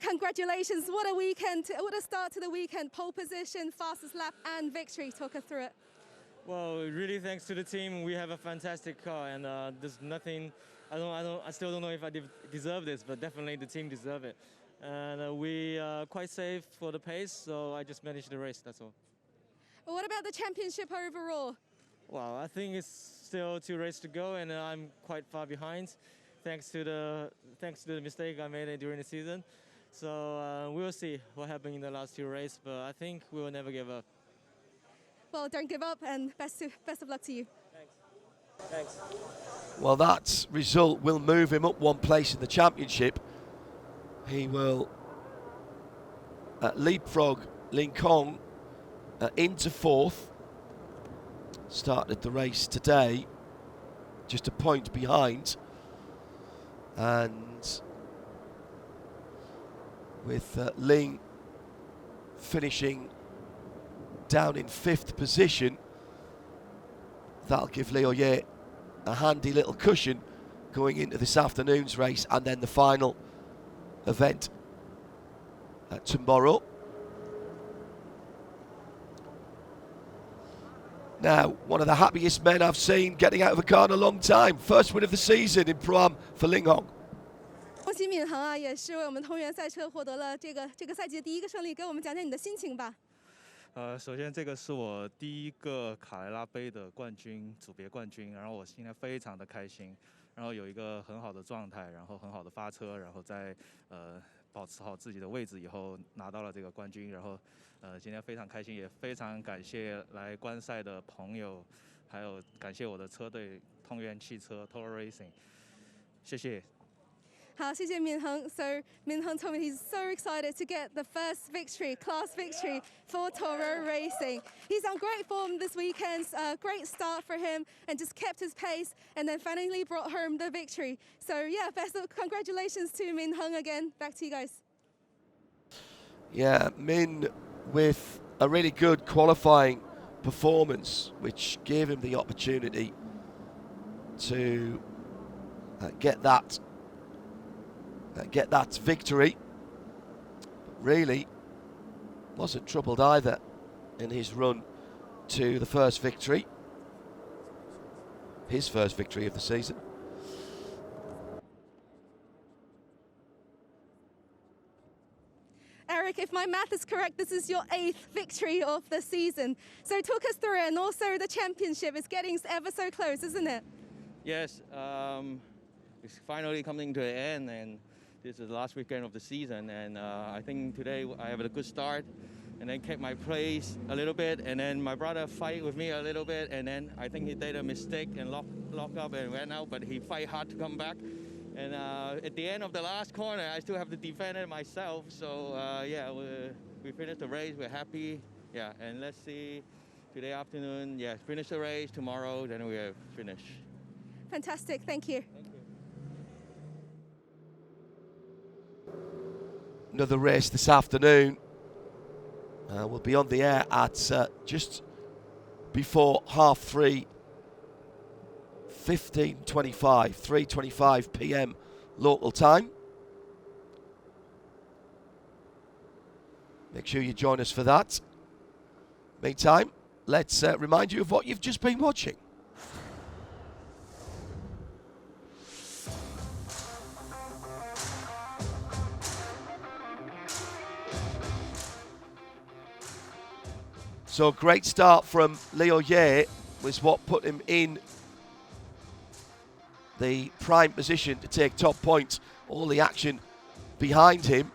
S1: Congratulations, what a weekend, what a start to the weekend. Pole position, fastest lap and victory. Talk us through it.
S5: Well, really thanks to the team. We have a fantastic car, and there's nothing. I still don't know if I deserve this, but definitely the team deserve it. And we are quite safe for the pace, so I just managed the race. That's all.
S1: Well, what about the championship overall?
S5: Well, I think it's still 2 races to go, and I'm quite far behind, thanks to the mistake I made during the season. So we'll see what happens in the last 2 races, but I think we will never give up.
S1: Well, don't give up, and best of luck to you.
S5: Thanks.
S2: Well, that result will move him up 1 place in the championship. He will leapfrog Ling Kong into fourth. Started the race today, just a point behind. And with Ling finishing down in fifth position, that'll give Liu Ye a handy little cushion going into this afternoon's race and then the final event tomorrow. Now, one of the happiest men I've seen getting out of a car in a long time. First win of the season in Pro-Am for Ling Hong.
S1: 恭喜闵行啊，也是为我们同源赛车获得了这个赛季的第一个胜利，给我们讲讲你的心情吧。
S6: 首先这个是我第一个卡雷拉杯的冠军，组别冠军，然后我现在非常的开心，然后有一个很好的状态，然后很好的发车，然后在保持好自己的位置以后拿到了这个冠军，然后今天非常开心，也非常感谢来观赛的朋友，还有感谢我的车队通源汽车 Toro Racing， 谢谢。
S1: 好，谢谢闵行。So Minheng told me he's so excited to get the first victory, class victory for Toro Racing. He's on great form this weekend, great start for him, and just kept his pace, and then finally brought home the victory. So yeah, best of congratulations to Minheng again. Back to you guys.
S2: Yeah, Min with a really good qualifying performance, which gave him the opportunity to get that victory. But really wasn't troubled either in his run to the first victory, his first victory of the season.
S1: Eric, if my math is correct, this is your 8th victory of the season. So talk us through it, and also the championship is getting ever so close, isn't it?
S7: Yes, it's finally coming to an end, and this is the last weekend of the season, and I think today I have a good start, and then kept my place a little bit, and then my brother fight with me a little bit, and then I think he did a mistake and locked up and ran out, but he fight hard to come back. And at the end of the last corner, I still have to defend it myself. So yeah, we finished the race. We're happy. Yeah, and let's see today afternoon. Yeah, finish the race tomorrow. Then we're finished.
S1: Fantastic. Thank you.
S2: Another race this afternoon. We'll be on the air at just before 3:25, 3:25 p.m. local time. Make sure you join us for that. Meantime, let's remind you of what you've just been watching. So great start from Liu Ye was what put him in the prime position to take top points. All the action behind him.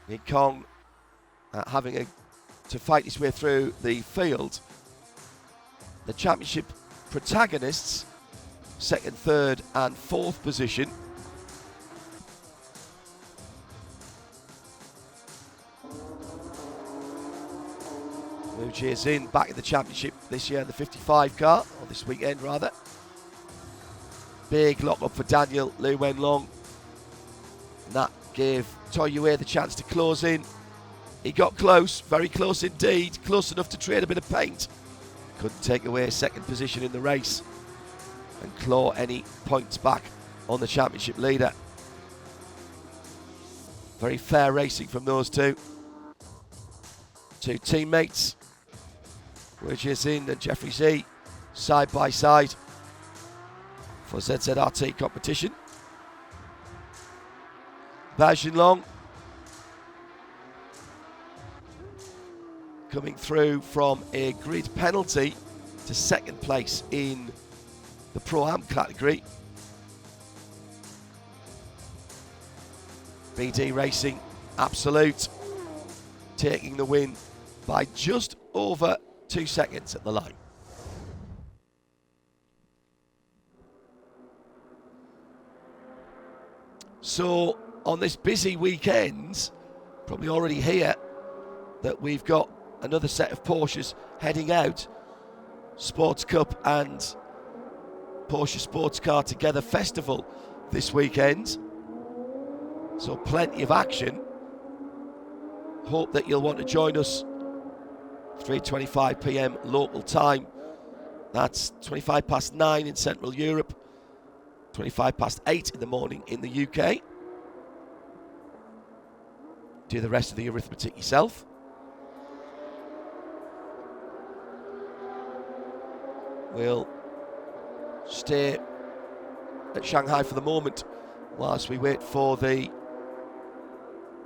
S2: Ling Kong having to fight his way through the field. The championship protagonists, second, third and fourth position. Wu Jiezin back in the championship this year in the 55 car, or this weekend rather. Big lock up for Daniel Liu Wenlong. And that gave Toy Yue the chance to close in. He got close, very close indeed, close enough to trade a bit of paint. Couldn't take away second position in the race and claw any points back on the championship leader. Very fair racing from those two. Two teammates, Wu Jiezin and Jeffrey Z, side by side for ZZRT competition. Bao Xinlong coming through from a grid penalty to second place in the Pro-Am category. BD Racing Absolute taking the win by just over 2 seconds at the line. So on this busy weekend, probably already here that we've got another set of Porsches heading out. Sports Cup and Porsche Sports Car Together Festival this weekend. So plenty of action. Hope that you'll want to join us. 3:25 p.m. local time. That's 25 past 9 in Central Europe, 25 past 8 in the morning in the UK. Do the rest of the arithmetic yourself. We'll stay at Shanghai for the moment whilst we wait for the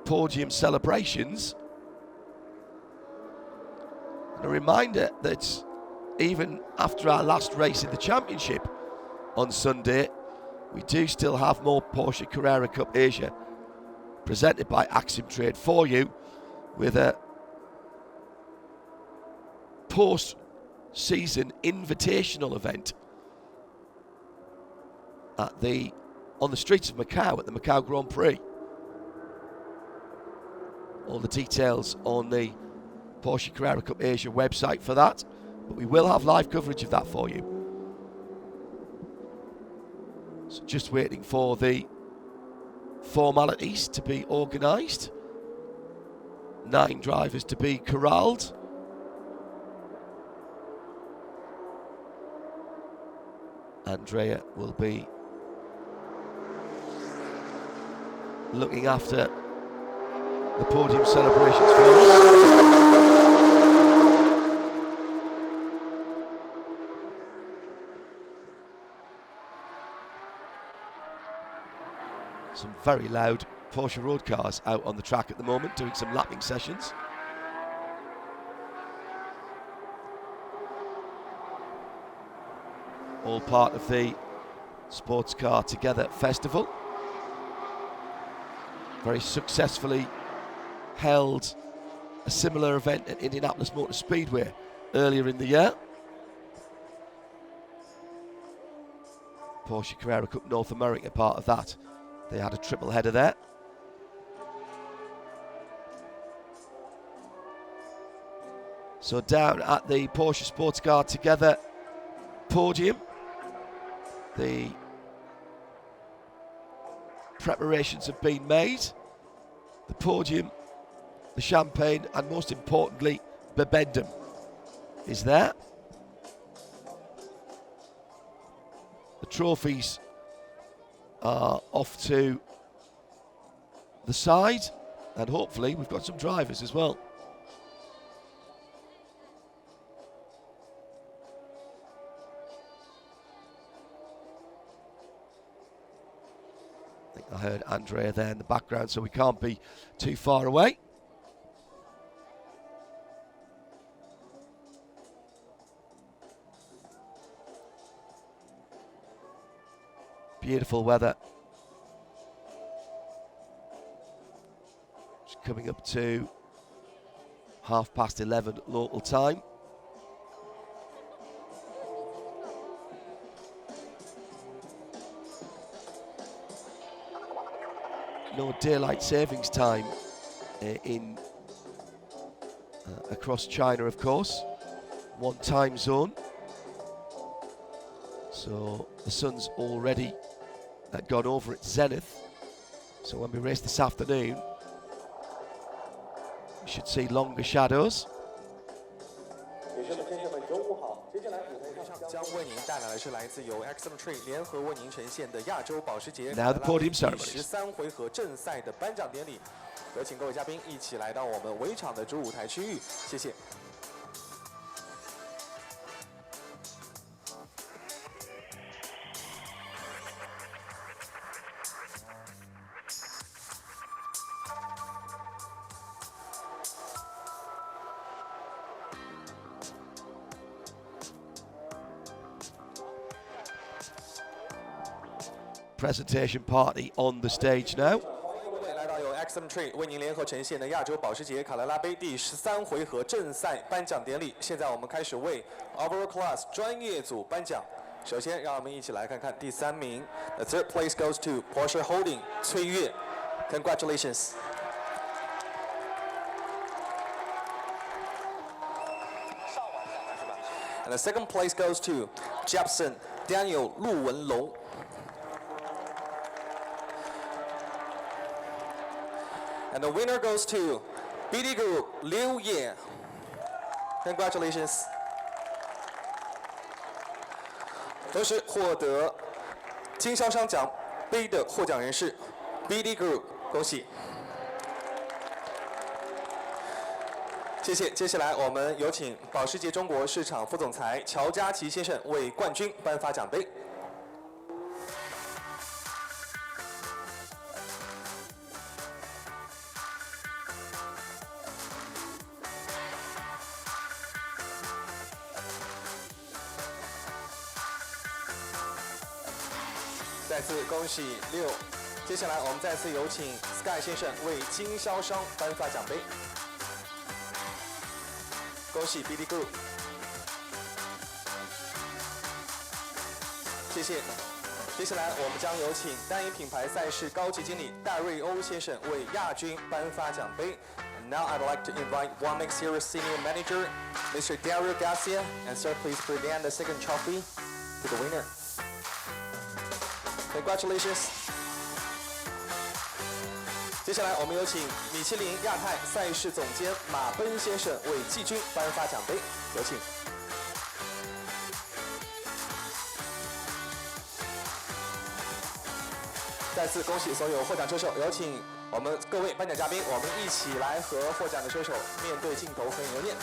S2: podium celebrations. And a reminder that even after our last race in the championship on Sunday, we do still have more Porsche Carrera Cup Asia presented by AximTrade for you, with a post-season invitational event on the streets of Macau at the Macau Grand Prix. All the details on the Porsche Carrera Cup Asia website for that, but we will have live coverage of that for you. So just waiting for the formalities to be organised. 9 drivers to be corralled. Andrea will be looking after the podium celebrations for us. Some very loud Porsche road cars out on the track at the moment, doing some lapping sessions. All part of the Sports Car Together Festival. Very successfully held a similar event at Indianapolis Motor Speedway earlier in the year. Porsche Carrera Cup North America part of that. They had a triple header there. So down at the Porsche Sports Car Together podium, the preparations have been made. The podium, the champagne, and most importantly, Bibendum is there. The trophies are off to the side, and hopefully we've got some drivers as well. I think I heard Andrea there in the background, so we can't be too far away. Beautiful weather. It's coming up to 11:30 local time. No daylight savings time across China, of course. One time zone. So the sun's already gone over its zenith. So when we race this afternoon, we should see longer shadows. Now the podium ceremonies.
S8: 13回合正赛的颁奖典礼，有请各位嘉宾一起来到我们围场的主舞台区域，谢谢。
S2: Presentation party on the stage now.
S8: 来到由 AximTrade 为您联合呈现的亚洲保时捷卡罗拉杯第13回合正赛颁奖典礼。现在我们开始为 Overall Class 专业组颁奖。首先，让我们一起来看看第3名。The third place goes to Porsche Holding 崔越 ，Congratulations。And the second place goes to Jepson Daniel 陆文龙。And the winner goes to BD Group 刘烨。Congratulations！ 同时获得经销商奖杯的获奖人是 BD Group， 恭喜！谢谢。接下来我们有请保时捷中国市场副总裁乔家琪先生为冠军颁发奖杯。再次恭喜6。接下来我们再次有请 Sky 先生为经销商颁发奖杯。恭喜 BD Group， 谢谢。接下来我们将有请单一品牌赛事高级经理戴瑞欧先生为亚军颁发奖杯。And now I'd like to invite One Series Senior Manager, Mr. Dario Garcia, and sir, please present the second trophy to the winner. Congratulations. 接下来我们有请米其林亚太赛事总监马奔先生为季军颁发奖杯，有请。再次恭喜所有获奖车手，有请我们各位颁奖嘉宾，我们一起来和获奖的车手面对镜头合影留念。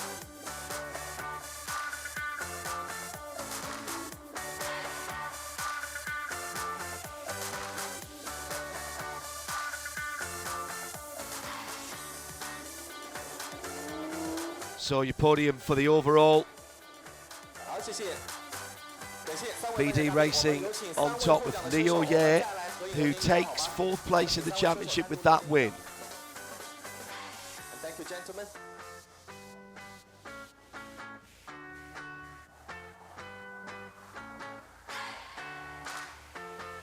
S2: So your podium for the overall.
S8: 好，谢谢。感谢三位
S2: BD Racing on top with Leo Ye, who takes 4th place in the championship with that win.
S8: And thank you, gentlemen.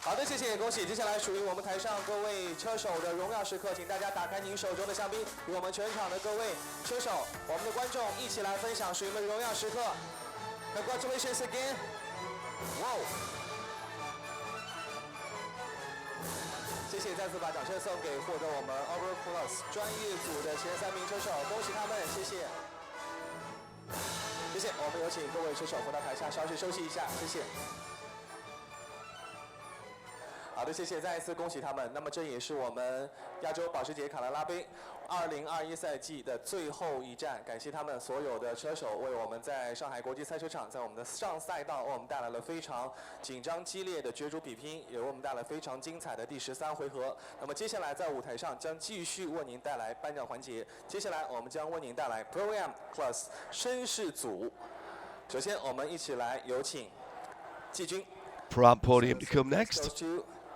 S8: 好的，谢谢，恭喜！接下来属于我们台上各位车手的荣耀时刻，请大家打开您手中的香槟，与我们全场的各位车手、我们的观众一起来分享属于我们的荣耀时刻。Congratulations again! Wow! 谢谢，再次把掌声送给获得我们 Overall Plus 专业组的前3名车手，恭喜他们，谢谢。谢谢，我们有请各位车手回到台下稍事休息一下，谢谢。好的，谢谢，再一次恭喜他们。那么这也是我们亚洲保时捷卡罗拉杯2021赛季的最后一站，感谢他们所有的车手为我们在上海国际赛车场，在我们的上赛道为我们带来了非常紧张激烈的角逐比拼，也为我们带来非常精彩的第13回合。那么接下来在舞台上将继续为您带来颁奖环节，接下来我们将为您带来 Pro-Am Plus 绅士组。首先我们一起来有请季军
S2: Pro-Am podium to come next.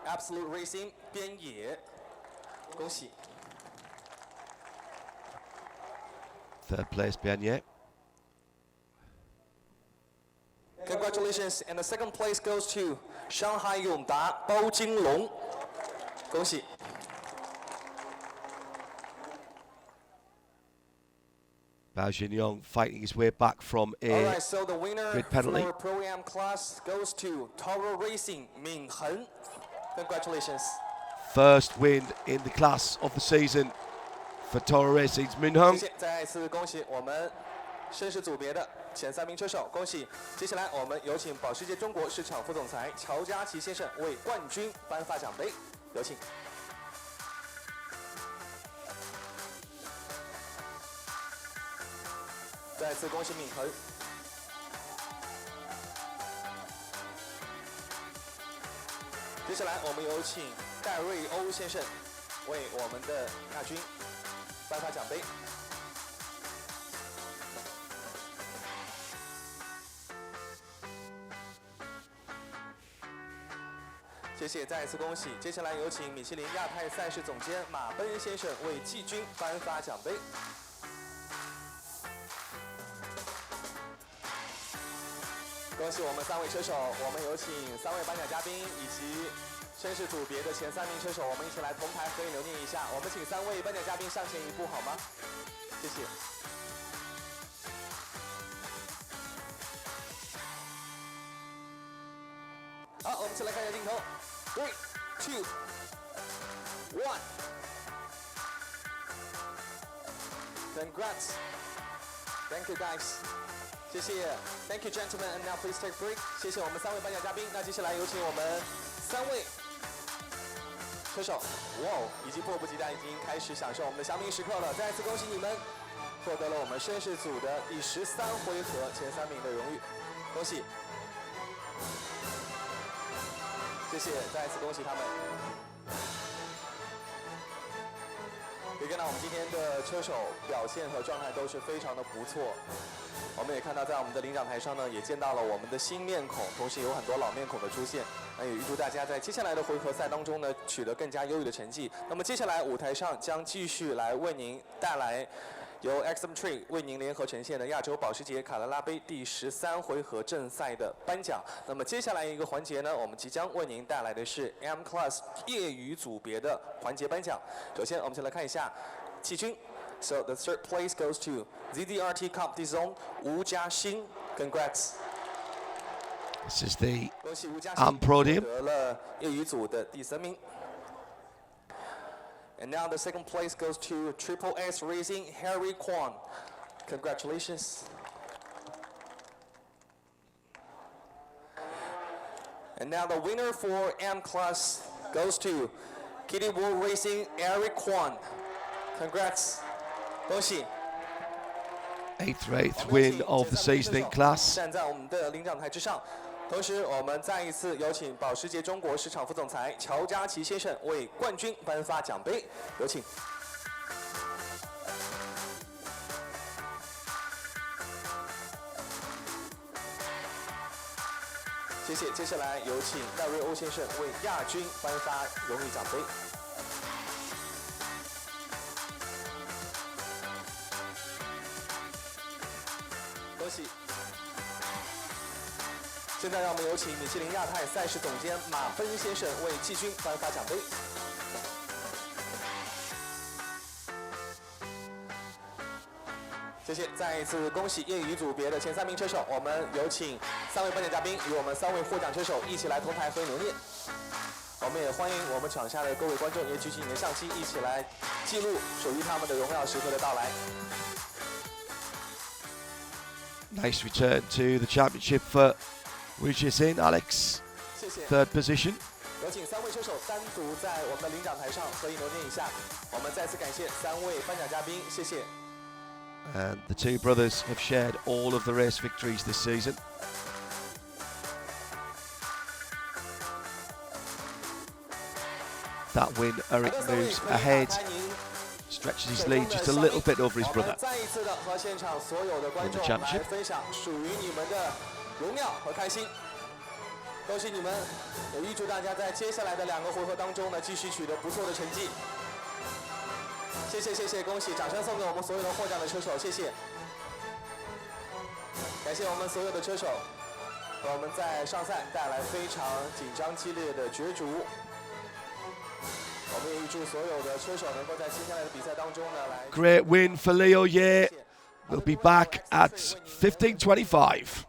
S8: Absolute Racing 边野，恭喜。
S2: Third place, Bianye.
S8: Congratulations, and the second place goes to Shanghai 永达包金龙，恭喜。
S2: Bao Jinyong fighting his way back from a
S8: Alright, so the winner
S2: grid penalty.
S8: for Pro-Am class goes to Toro Racing 闵恒。Congratulations.
S2: First win in the class of the season for Toro Racing's Min Hung.
S8: 谢谢，再次恭喜我们绅士组别的前3名车手，恭喜！接下来我们有请保时捷中国市场副总裁乔家琪先生为冠军颁发奖杯，有请。再次恭喜闵恒。接下来我们有请戴瑞欧先生为我们的亚军颁发奖杯。谢谢，再一次恭喜！接下来有请米其林亚太赛事总监马奔先生为季军颁发奖杯。恭喜我们3位车手，我们有请3位颁奖嘉宾以及绅士组别的前3名车手，我们一起来同台合影留念一下。我们请3位颁奖嘉宾上前一步好吗？谢谢。起来看一下镜头 ，3、2、1。Congrats. Thank you, guys. 谢谢 ，Thank you, gentlemen. And now please take a break. 谢谢我们3位颁奖嘉宾。那接下来有请我们3位车手，哇哦，已经迫不及待，已经开始享受我们的祥明时刻了。再次恭喜你们，获得了我们绅士组的第13回合前3名的荣誉，恭喜！谢谢，再次恭喜他们。可以看到我们今天的车手表现和状态都是非常的不错。我们也看到在我们的领奖台上呢，也见到了我们的新面孔，同时有很多老面孔的出现。那也预祝大家在接下来的回合赛当中呢，取得更加优异的成绩。那么接下来舞台上将继续来为您带来由 AximTrade 为您联合呈现的亚洲保时捷卡罗拉杯第13回合正赛的颁奖。那么接下来一个环节呢，我们即将为您带来的是 M Class 业余组别的环节颁奖。首先，我们先来看一下季军。So the third place goes to ZDRT Company Zone 吴嘉欣 ，Congrats！
S2: This is the
S8: 恭喜吴嘉欣
S2: AximTrade
S8: 得了业余组的第3名。And now the second place goes to Triple S Racing Harry Kwan. Congratulations. And now the winner for M Class goes to Kitty World Racing Eric Kwan. Congrats. 恭喜。
S2: 8th win of the season in class.
S8: 站在我们的领奖台之上。同时，我们再一次有请保时捷中国市场副总裁乔家琪先生为冠军颁发奖杯，有请。谢谢。接下来有请戴瑞欧先生为亚军颁发荣誉奖杯。恭喜！现在让我们有请米其林亚太赛事总监马芬先生为季军颁发奖杯。谢谢，再一次恭喜业余组别的前3名车手。我们有请3位颁奖嘉宾与我们3位获奖车手一起来同台合影留念。我们也欢迎我们场下的各位观众也举起你的相机，一起来记录属于他们的荣耀时刻的到来。
S2: Nice return to the championship for Wujisin Alex.
S8: 谢谢。
S2: 3rd position.
S8: 有请3位车手单独在我们的领奖台上合影留念一下。我们再次感谢3位颁奖嘉宾，谢谢。
S2: And the two brothers have shared all of the race victories this season. That win, Eric moves ahead, stretches his lead just a little bit over his brother
S8: 再一次的和现场所有的观众来分享属于你们的荣耀和开心。恭喜你们，也预祝大家在接下来的2个回合当中呢，继续取得不错的成绩。谢谢谢谢，恭喜！掌声送给我们所有的获奖的车手，谢谢。感谢我们所有的车手，给我们在上赛带来非常紧张激烈的角逐。 我们也预祝所有的车手能够在接下来的比赛当中呢，来。
S2: Great win for Leo Ye. We'll be back at 15:25.